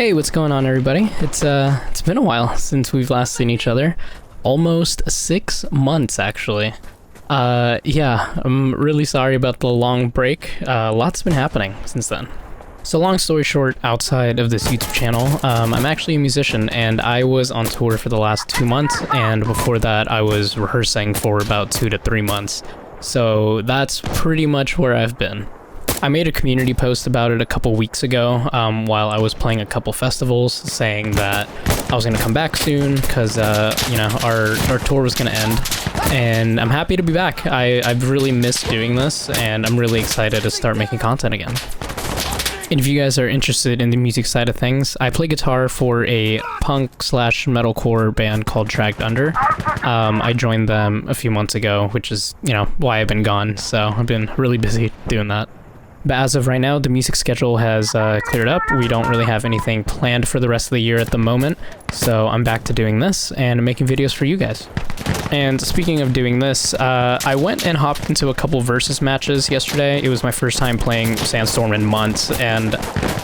Hey, what's going on, everybody? It's been a while since we've last seen each other. Almost 6 months, actually. Yeah, I'm really sorry about the long break. Lots been happening since then. So long story short, outside of this YouTube channel, I'm actually a musician, and I was on tour for the last 2 months, and before that I was rehearsing for about 2 to 3 months. So that's pretty much where I've been. I made a community post about it a couple weeks ago while I was playing a couple festivals, saying that I was going to come back soon because, you know, our tour was going to end. And I'm happy to be back. I've really missed doing this, and I'm really excited to start making content again. And if you guys are interested in the music side of things, I play guitar for a punk/metalcore band called Dragged Under. I joined them a few months ago, which is, you know, why I've been gone. So I've been really busy doing that. But as of right now, the music schedule has cleared up. We don't really have anything planned for the rest of the year at the moment. So I'm back to doing this and making videos for you guys. And speaking of doing this, I went and hopped into a couple versus matches yesterday. It was my first time playing Sandstorm in months, and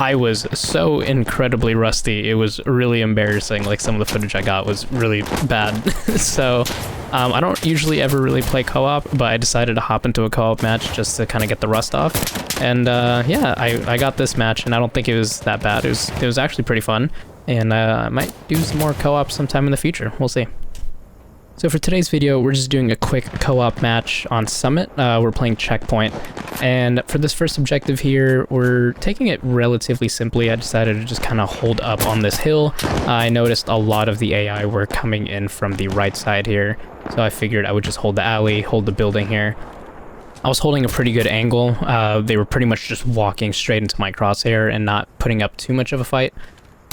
I was so incredibly rusty. It was really embarrassing. Like, some of the footage I got was really bad. So I don't usually ever really play co-op, but I decided to hop into a co-op match just to kind of get the rust off. And yeah, I got this match, and I don't think it was that bad. It was actually pretty fun, and I might do some more co-op sometime in the future. We'll see. So for today's video, we're just doing a quick co-op match on Summit. We're playing Checkpoint, and for this first objective here, we're taking it relatively simply. I decided to just kind of hold up on this hill. I noticed a lot of the AI were coming in from the right side here, so I figured I would just hold the alley, hold the building here. I was holding a pretty good angle. They were pretty much just walking straight into my crosshair and not putting up too much of a fight.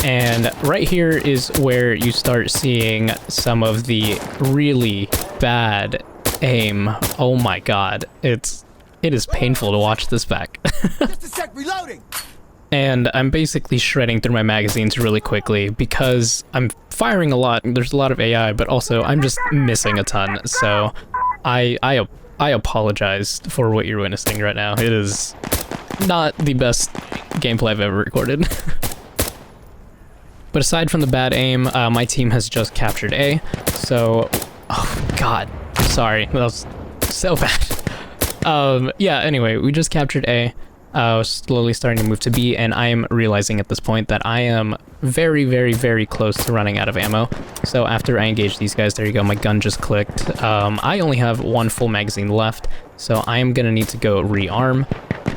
And right here is where you start seeing some of the really bad aim. Oh my god, it is painful to watch this back. Just a sec, reloading. And I'm basically shredding through my magazines really quickly because I'm firing a lot. There's a lot of AI, but also I'm just missing a ton. So I apologize for what you're witnessing right now. It is not the best gameplay I've ever recorded. But aside from the bad aim, my team has just captured A, so... Oh, God. Sorry. That was so bad. Yeah, anyway, we just captured A. Slowly starting to move to B, and I am realizing at this point that I am very, very, very close to running out of ammo. So after I engage these guys, there you go, my gun just clicked. I only have one full magazine left, so I am going to need to go rearm.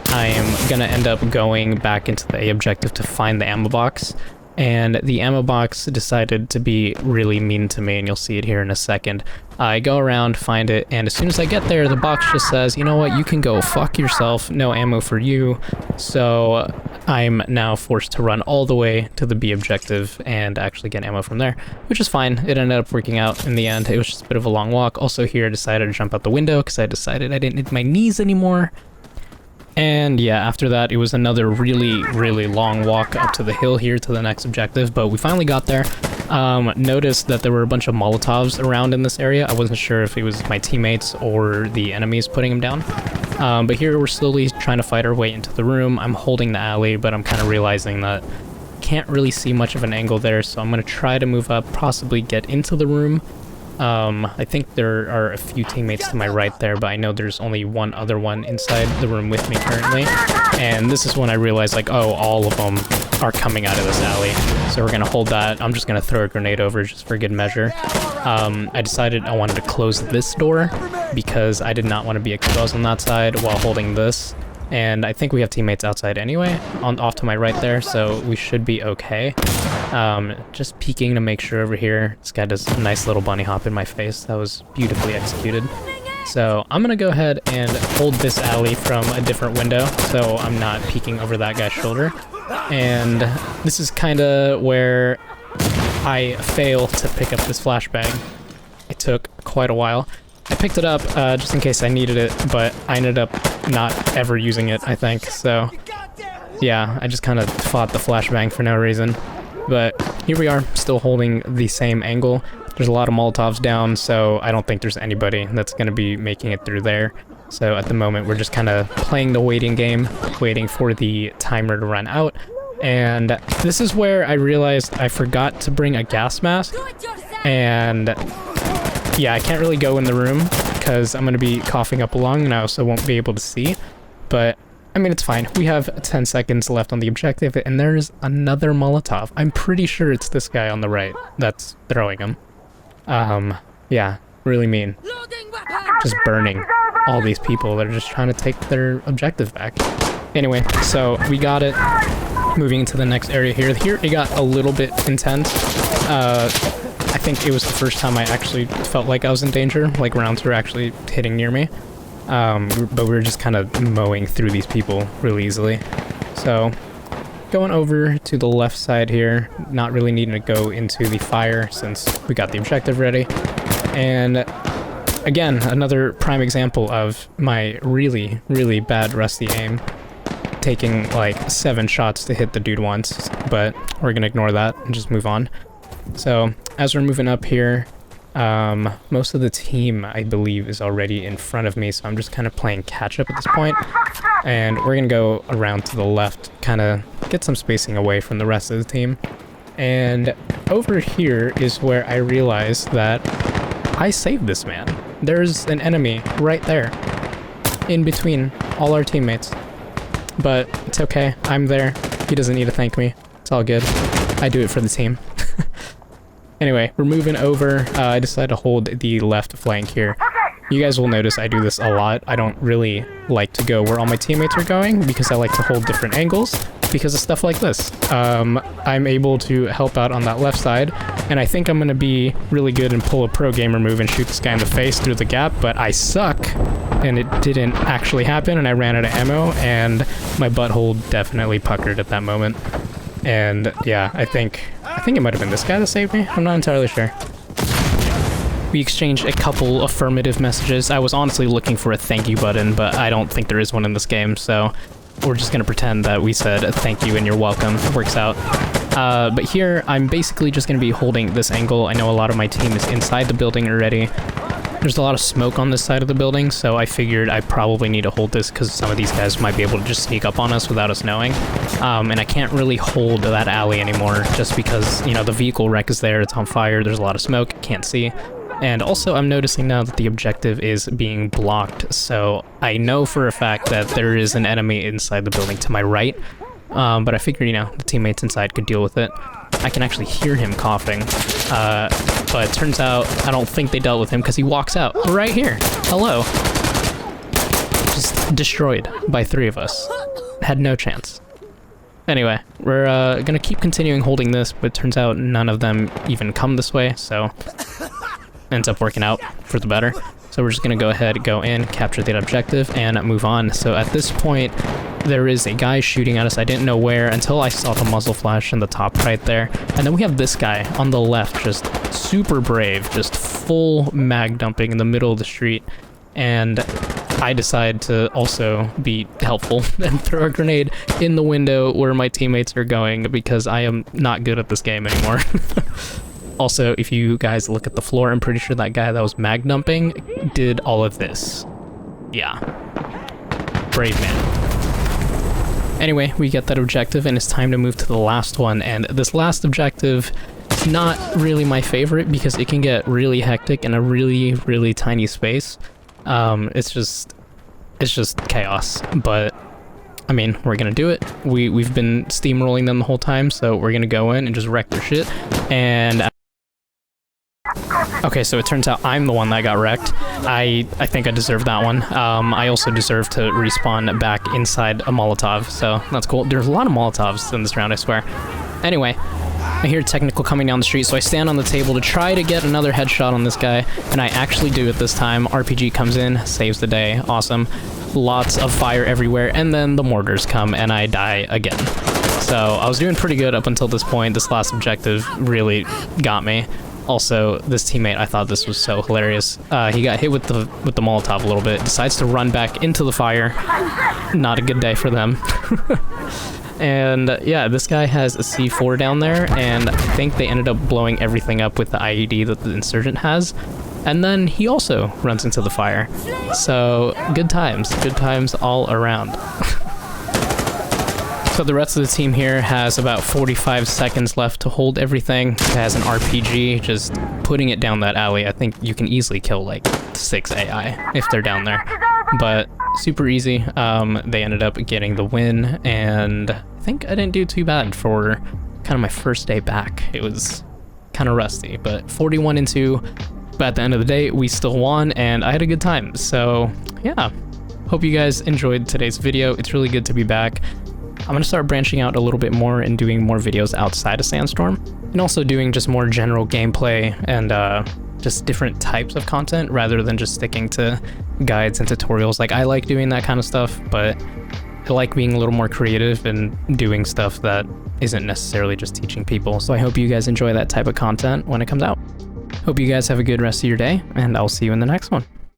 I am going to end up going back into the A objective to find the ammo box. And the ammo box decided to be really mean to me, and you'll see it here in a second. I go around, find it, and as soon as I get there, the box just says, you know what, you can go fuck yourself, no ammo for you. So I'm now forced to run all the way to the B objective and actually get ammo from there, which is fine. It ended up working out in the end. It was just a bit of a long walk. Also here, I decided to jump out the window because I decided I didn't need my knees anymore. And yeah, after that, it was another really, really long walk up to the hill here to the next objective, but we finally got there. Noticed that there were a bunch of Molotovs around in this area. I wasn't sure if it was my teammates or the enemies putting them down. But here we're slowly trying to fight our way into the room. I'm holding the alley, but I'm kind of realizing that I can't really see much of an angle there, so I'm going to try to move up, possibly get into the room. I think there are a few teammates to my right there, but I know there's only one other one inside the room with me currently. And this is when I realized, like, oh, all of them are coming out of this alley. So we're going to hold that. I'm just going to throw a grenade over just for good measure. I decided I wanted to close this door because I did not want to be exposed on that side while holding this. And I think we have teammates outside anyway, off to my right there, so we should be okay. Just peeking to make sure over here. This guy does a nice little bunny hop in my face. That was beautifully executed. So I'm gonna go ahead and hold this alley from a different window, so I'm not peeking over that guy's shoulder. And this is kinda where I fail to pick up this flashbang. It took quite a while. I picked it up just in case I needed it, but I ended up not ever using it, I think. So yeah, I just kind of fought the flashbang for no reason. But here we are, still holding the same angle. There's a lot of Molotovs down, so I don't think there's anybody that's going to be making it through there. So at the moment, we're just kind of playing the waiting game, waiting for the timer to run out. And this is where I realized I forgot to bring a gas mask. And yeah, I can't really go in the room because I'm going to be coughing up a lung and I also won't be able to see. But I mean, it's fine. We have 10 seconds left on the objective, and there's another Molotov. I'm pretty sure it's this guy on the right that's throwing them. Yeah, really mean. Just burning all these people that are just trying to take their objective back. Anyway, so we got it. Moving into the next area here. Here it got a little bit intense. I think it was the first time I actually felt like I was in danger, like rounds were actually hitting near me. But we were just kind of mowing through these people really easily. So, going over to the left side here, not really needing to go into the fire since we got the objective ready. And again, another prime example of my really, really bad rusty aim. Taking like 7 shots to hit the dude once, but we're gonna ignore that and just move on. So, as we're moving up here, most of the team, I believe, is already in front of me, so I'm just kind of playing catch-up at this point. And we're gonna go around to the left, kind of get some spacing away from the rest of the team. And over here is where I realized that I saved this man. There's an enemy right there, in between all our teammates. But it's okay, I'm there. He doesn't need to thank me. It's all good. I do it for the team. Anyway, we're moving over. I decided to hold the left flank here. You guys will notice I do this a lot. I don't really like to go where all my teammates are going because I like to hold different angles because of stuff like this. I'm able to help out on that left side, and I think I'm going to be really good and pull a pro gamer move and shoot this guy in the face through the gap, but I suck, and it didn't actually happen, and I ran out of ammo, and my butthole definitely puckered at that moment. And yeah, I think it might have been this guy that saved me. I'm not entirely sure. We exchanged a couple affirmative messages. I was honestly looking for a thank you button, but I don't think there is one in this game, so we're just gonna pretend that we said thank you and you're welcome. It works out. But here, I'm basically just gonna be holding this angle. I know a lot of my team is inside the building already. There's a lot of smoke on this side of the building, so I figured I probably need to hold this because some of these guys might be able to just sneak up on us without us knowing. And I can't really hold that alley anymore just because, you know, the vehicle wreck is there, it's on fire, there's a lot of smoke, can't see. And also, I'm noticing now that the objective is being blocked, so I know for a fact that there is an enemy inside the building to my right, but I figured, you know, the teammates inside could deal with it. I can actually hear him coughing, but it turns out I don't think they dealt with him because he walks out right here. Hello. Just destroyed by 3 of us. Had no chance. Anyway, we're gonna keep continuing holding this, but it turns out none of them even come this way, so ends up working out for the better. So we're just gonna go ahead, go in, capture the objective, and move on. So at this point, there is a guy shooting at us. I didn't know where until I saw the muzzle flash in the top right there. And then we have this guy on the left, just super brave, just full mag dumping in the middle of the street. And I decide to also be helpful and throw a grenade in the window where my teammates are going because I am not good at this game anymore. Also, if you guys look at the floor, I'm pretty sure that guy that was mag dumping did all of this. Yeah. Brave man. Anyway, we get that objective, and it's time to move to the last one, and this last objective is not really my favorite because it can get really hectic in a really, really tiny space. It's just chaos, but I mean, we're gonna do it. We've been steamrolling them the whole time, so we're gonna go in and just wreck their shit, and okay, so it turns out I'm the one that got wrecked. I think I deserve that one. I also deserve to respawn back inside a Molotov, so that's cool. There's a lot of Molotovs in this round, I swear. Anyway, I hear technical coming down the street, so I stand on the table to try to get another headshot on this guy, and I actually do it this time. RPG comes in, saves the day, awesome. Lots of fire everywhere, and then the mortars come, and I die again. So I was doing pretty good up until this point. This last objective really got me. Also, this teammate, I thought this was so hilarious. He got hit with the Molotov a little bit, decides to run back into the fire. Not a good day for them. And yeah, this guy has a C4 down there, and I think they ended up blowing everything up with the IED that the Insurgent has. And then he also runs into the fire. So, good times all around. So the rest of the team here has about 45 seconds left to hold everything. It has an RPG, just putting it down that alley. I think you can easily kill like 6 AI if they're down there. But super easy. They ended up getting the win, and I think I didn't do too bad for kind of my first day back. It was kind of rusty, but 41-2. But at the end of the day, we still won, and I had a good time. So yeah, hope you guys enjoyed today's video. It's really good to be back. I'm gonna start branching out a little bit more and doing more videos outside of Sandstorm, and also doing just more general gameplay and just different types of content rather than just sticking to guides and tutorials. Like, I like doing that kind of stuff, but I like being a little more creative and doing stuff that isn't necessarily just teaching people. So I hope you guys enjoy that type of content when it comes out. Hope you guys have a good rest of your day, and I'll see you in the next one.